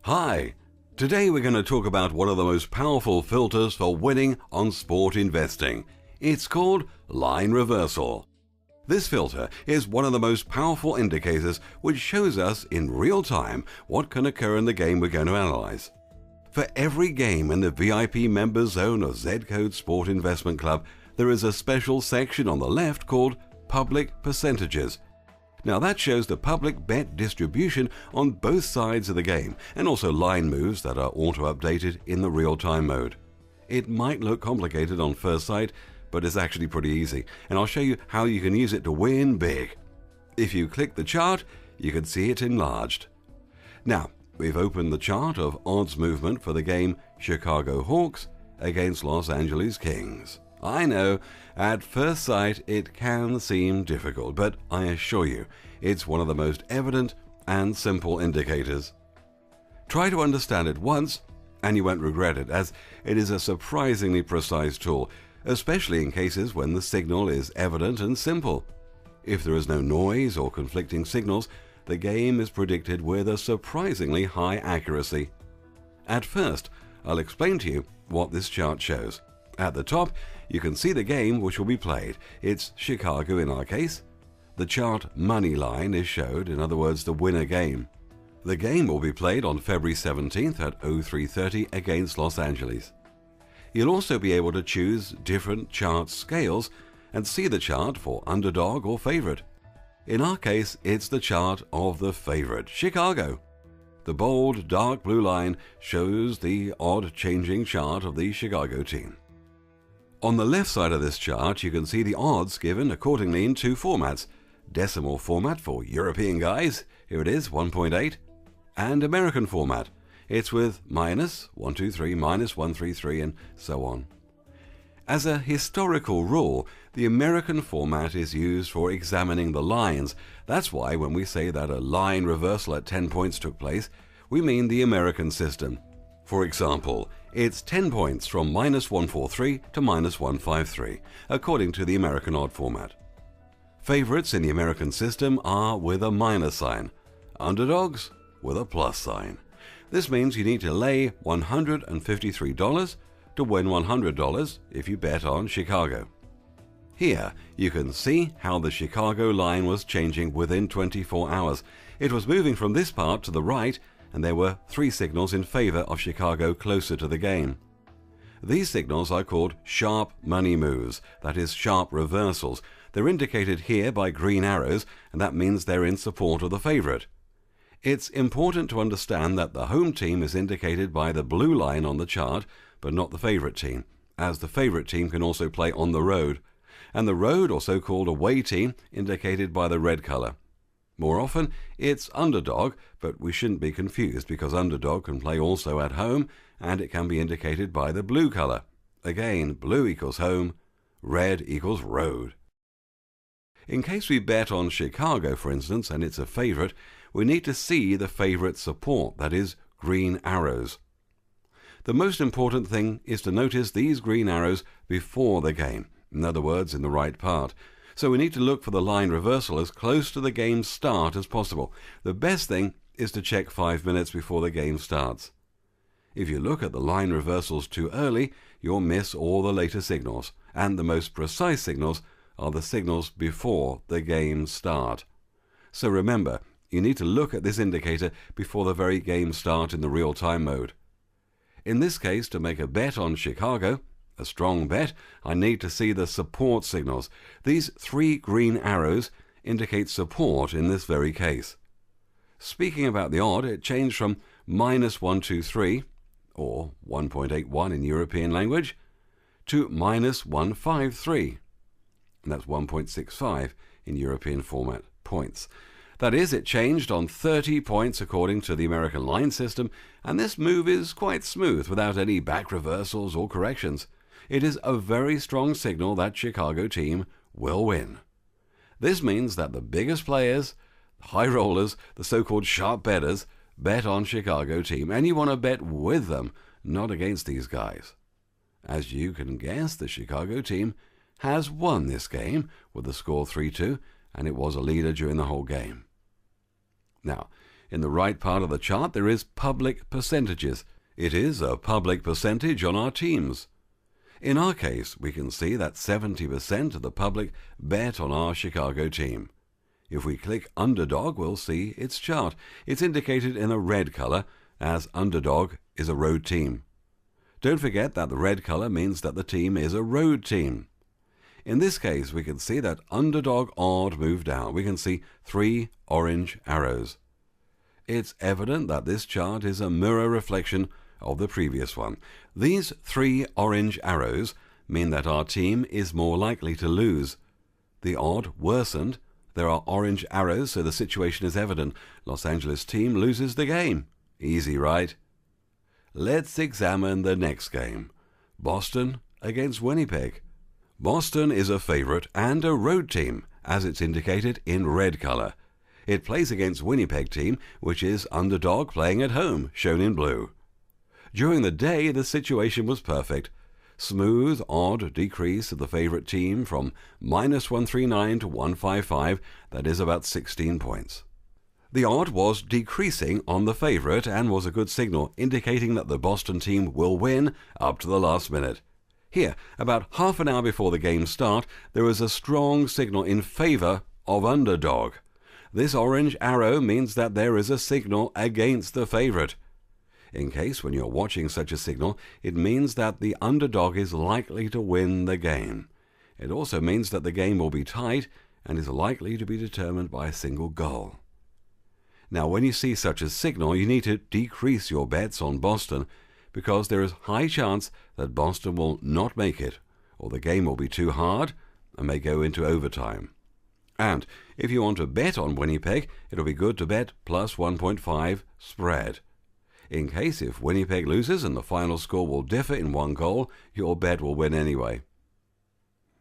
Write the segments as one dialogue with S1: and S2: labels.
S1: Hi! Today we're going to talk about one of the most powerful filters for winning on sport investing. It's called line reversal. This filter is one of the most powerful indicators which shows us in real time what can occur in the game we're going to analyze. For every game in the VIP members zone of Zcode Sport Investment Club, there is a special section on the left called Public Percentages. Now that shows the public bet distribution on both sides of the game and also line moves that are auto-updated in the real-time mode. It might look complicated on first sight, but it's actually pretty easy, and I'll show you how you can use it to win big. If you click the chart, you can see it enlarged. Now, we've opened the chart of odds movement for the game Chicago Hawks against Los Angeles Kings. I know, at first sight it can seem difficult, but I assure you, it's one of the most evident and simple indicators. Try to understand it once, and you won't regret it, as it is a surprisingly precise tool, especially in cases when the signal is evident and simple. If there is no noise or conflicting signals, the game is predicted with a surprisingly high accuracy. At first, I'll explain to you what this chart shows. At the top, you can see the game which will be played. It's Chicago in our case. The chart money line is showed, in other words, the winner game. The game will be played on February 17th at 03:30 against Los Angeles. You'll also be able to choose different chart scales and see the chart for underdog or favorite. In our case, it's the chart of the favorite, Chicago. The bold dark blue line shows the odd changing chart of the Chicago team. On the left side of this chart, you can see the odds given accordingly in two formats: decimal format for European guys, here it is, 1.8, and American format. It's with minus 123, minus 133, and so on. As a historical rule, the American format is used for examining the lines. That's why when we say that a line reversal at 10 points took place, we mean the American system. For example, it's 10 points from minus 143 to minus 153, according to the American odd format. Favorites in the American system are with a minus sign, underdogs with a plus sign. This means you need to lay $153 to win $100 if you bet on Chicago. Here, you can see how the Chicago line was changing within 24 hours. It was moving from this part to the right, and there were three signals in favor of Chicago closer to the game. These signals are called sharp money moves, that is, sharp reversals. They're indicated here by green arrows, and that means they're in support of the favorite. It's important to understand that the home team is indicated by the blue line on the chart, but not the favorite team, as the favorite team can also play on the road, and the road, or so-called away team, indicated by the red color. More often, it's underdog, but we shouldn't be confused because underdog can play also at home, and it can be indicated by the blue color. Again, blue equals home, red equals road. In case we bet on Chicago, for instance, and it's a favorite, we need to see the favorite support, that is, green arrows. The most important thing is to notice these green arrows before the game, in other words, in the right part. So we need to look for the line reversal as close to the game's start as possible. The best thing is to check 5 minutes before the game starts. If you look at the line reversals too early, you'll miss all the later signals, and the most precise signals are the signals before the game start. So remember, you need to look at this indicator before the very game start in the real-time mode. In this case, to make a bet on Chicago, a strong bet, I need to see the support signals. These three green arrows indicate support in this very case. Speaking about the odd, it changed from minus 123, or 1.81 in European language, to minus 153. And that's 1.65 in European format points. That is, it changed on 30 points according to the American line system, and this move is quite smooth without any back reversals or corrections. It is a very strong signal that Chicago team will win. This means that the biggest players, high rollers, the so-called sharp bettors, bet on Chicago team, and you want to bet with them, not against these guys. As you can guess, the Chicago team has won this game with the score 3-2, and it was a leader during the whole game. Now, In the right part of the chart there is public percentages. It is a public percentage on our teams. In our case, we can see that 70% of the public bet on our Chicago team. If we click Underdog, we'll see its chart. It's indicated in a red color, as Underdog is a road team. Don't forget that the red color means that the team is a road team. In this case, we can see that Underdog odd moved down. We can see 3 orange arrows. It's evident that this chart is a mirror reflection of the previous one. These 3 orange arrows mean that our team is more likely to lose. The odd worsened. There are orange arrows, so the situation is evident. Los Angeles team loses the game. Easy, right? Let's examine the next game. Boston against Winnipeg. Boston is a favorite and a road team, as it's indicated in red color. It plays against Winnipeg team, which is Underdog playing at home, shown in blue. During the day, the situation was perfect. Smooth, odd decrease of the favorite team from -139 to 155, that is about 16 points. The odd was decreasing on the favorite and was a good signal, indicating that the Boston team will win up to the last minute. Here, about half an hour before the game start, there is a strong signal in favor of Underdog. This orange arrow means that there is a signal against the favorite. In case when you're watching such a signal, it means that the underdog is likely to win the game. It also means that the game will be tight and is likely to be determined by a single goal. Now, when you see such a signal, you need to decrease your bets on Boston because there is high chance that Boston will not make it, or the game will be too hard and may go into overtime. And if you want to bet on Winnipeg, it'll be good to bet plus 1.5 spread. In case if Winnipeg loses and the final score will differ in 1 goal, your bet will win anyway.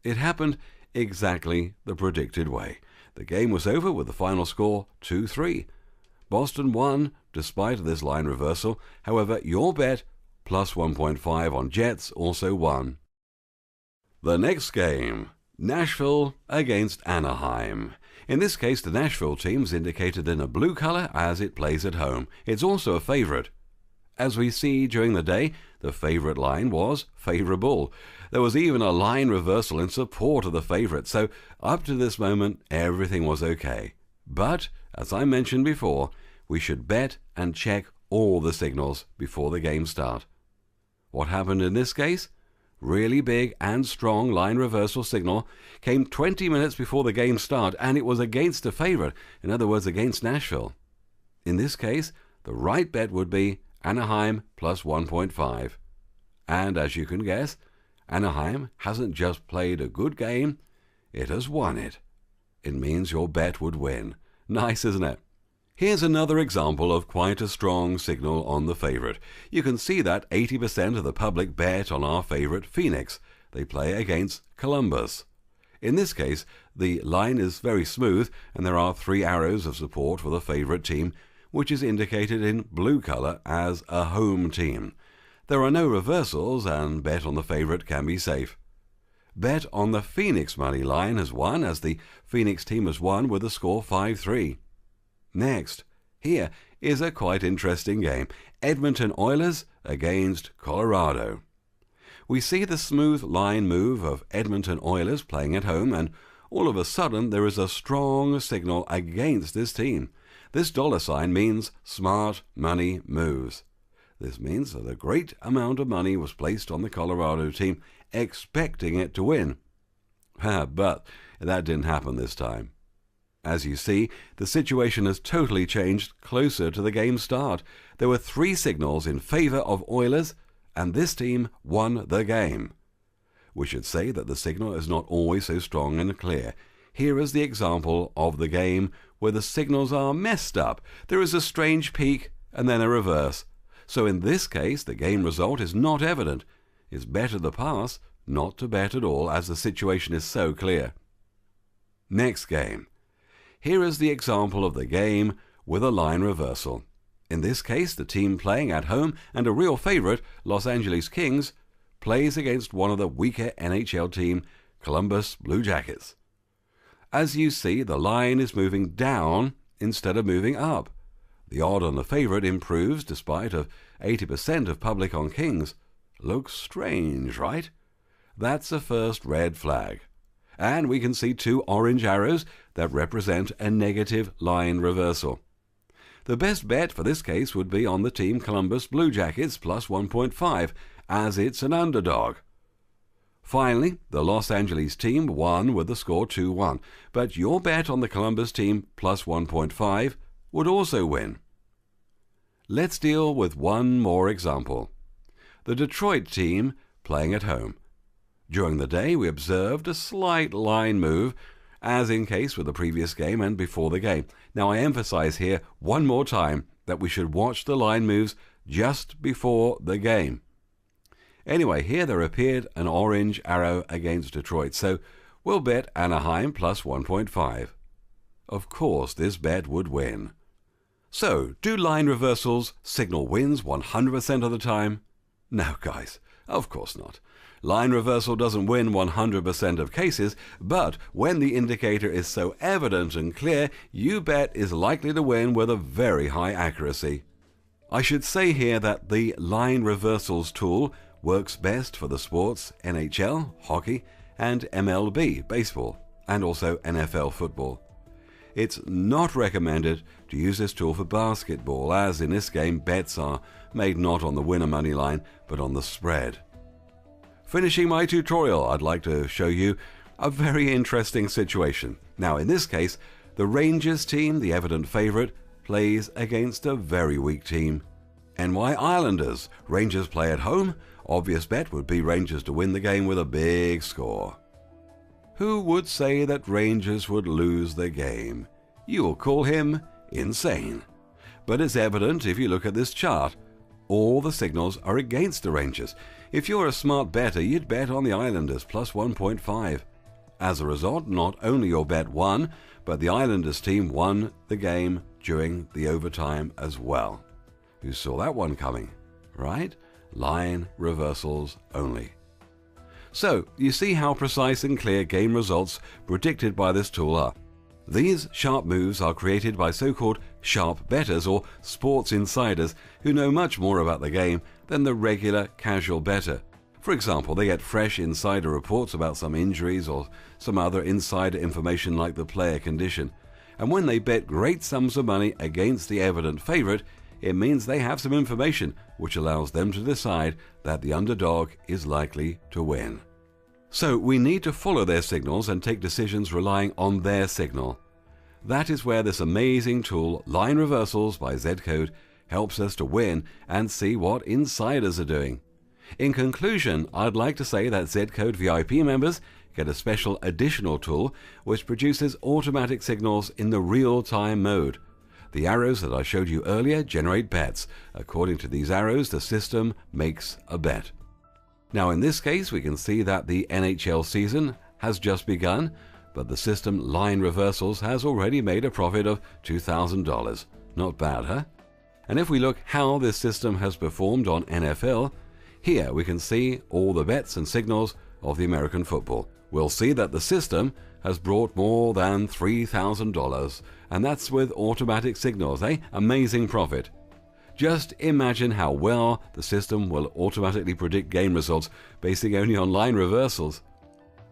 S1: It happened exactly the predicted way. The game was over with the final score 2-3. Boston won despite this line reversal. However, your bet plus 1.5 on Jets also won. The next game, Nashville against Anaheim. In this case, the Nashville team is indicated in a blue color as it plays at home. It's also a favorite. As we see during the day, the favorite line was favorable. There was even a line reversal in support of the favorite, so up to this moment, everything was okay. But, as I mentioned before, we should bet and check all the signals before the game start. What happened in this case? Really big and strong line reversal signal came 20 minutes before the game start, and it was against the favorite, in other words, against Nashville. In this case, the right bet would be Anaheim plus 1.5. And as you can guess, Anaheim hasn't just played a good game, it has won it. It means your bet would win. Nice, isn't it? Here's another example of quite a strong signal on the favorite. You can see that 80% of the public bet on our favorite Phoenix. They play against Columbus. In this case, the line is very smooth and there are 3 arrows of support for the favorite team, which is indicated in blue color as a home team. There are no reversals and bet on the favorite can be safe. Bet on the Phoenix money line has won as the Phoenix team has won with a score 5-3. Next, here is a quite interesting game. Edmonton Oilers against Colorado. We see the smooth line move of Edmonton Oilers playing at home, and all of a sudden there is a strong signal against this team. This dollar sign means smart money moves. This means that a great amount of money was placed on the Colorado team, expecting it to win. But that didn't happen this time. As you see, the situation has totally changed closer to the game start. There were 3 signals in favor of Oilers, and this team won the game. We should say that the signal is not always so strong and clear. Here is the example of the game where the signals are messed up. There is a strange peak and then a reverse. So in this case, the game result is not evident. It's better to pass, not to bet at all, as the situation is so clear. Next game. Here is the example of the game with a line reversal. In this case, the team playing at home and a real favorite, Los Angeles Kings, plays against one of the weaker NHL team, Columbus Blue Jackets. As you see, the line is moving down instead of moving up. The odd on the favourite improves despite of 80% of public on kings. Looks strange, right? That's a first red flag. And we can see 2 orange arrows that represent a negative line reversal. The best bet for this case would be on the team Columbus Blue Jackets plus 1.5, as it's an underdog. Finally, the Los Angeles team won with the score 2-1, but your bet on the Columbus team plus 1.5 would also win. Let's deal with one more example. The Detroit team playing at home. During the day, we observed a slight line move, as in case with the previous game and before the game. Now, I emphasize here one more time that we should watch the line moves just before the game. Anyway, here there appeared an orange arrow against Detroit, so we'll bet Anaheim plus 1.5. Of course, this bet would win. So, do line reversals signal wins 100% of the time? No, guys, of course not. Line reversal doesn't win 100% of cases, but when the indicator is so evident and clear, you bet is likely to win with a very high accuracy. I should say here that the line reversals tool works best for the sports NHL, hockey, and MLB, baseball, and also NFL football. It's not recommended to use this tool for basketball, as in this game bets are made not on the winner money line, but on the spread. Finishing my tutorial, I'd like to show you a very interesting situation. Now, in this case, the Rangers team, the evident favorite, plays against a very weak team. NY Islanders. Rangers play at home. Obvious bet would be Rangers to win the game with a big score. Who would say that Rangers would lose the game? You'll call him insane. But it's evident if you look at this chart. All the signals are against the Rangers. If you're a smart bettor, you'd bet on the Islanders plus 1.5. As a result, not only your bet won, but the Islanders team won the game during the overtime as well. Who saw that one coming, right? Line reversals only. So, you see how precise and clear game results predicted by this tool are. These sharp moves are created by so-called sharp bettors or sports insiders who know much more about the game than the regular casual bettor. For example, they get fresh insider reports about some injuries or some other insider information like the player condition. And when they bet great sums of money against the evident favorite, it means they have some information which allows them to decide that the underdog is likely to win. So we need to follow their signals and take decisions relying on their signal. That is where this amazing tool, Line Reversals by Zcode, helps us to win and see what insiders are doing. In conclusion, I'd like to say that Zcode VIP members get a special additional tool which produces automatic signals in the real-time mode. The arrows that I showed you earlier generate bets. According to these arrows, the system makes a bet. Now in this case, we can see that the NHL season has just begun, but the system Line Reversals has already made a profit of $2,000. Not bad, huh? And if we look how this system has performed on NFL, here we can see all the bets and signals of the American football. We'll see that the system has brought more than $3,000, and that's with automatic signals, eh? Amazing profit. Just imagine how well the system will automatically predict game results basing only on line reversals.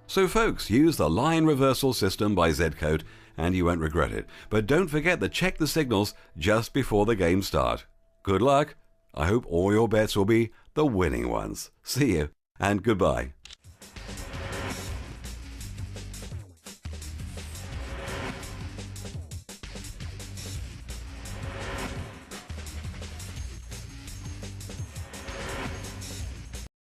S1: So folks, use the line reversal system by Zcode and you won't regret it. But don't forget to check the signals just before the game start. Good luck. I hope all your bets will be the winning ones. See you and goodbye.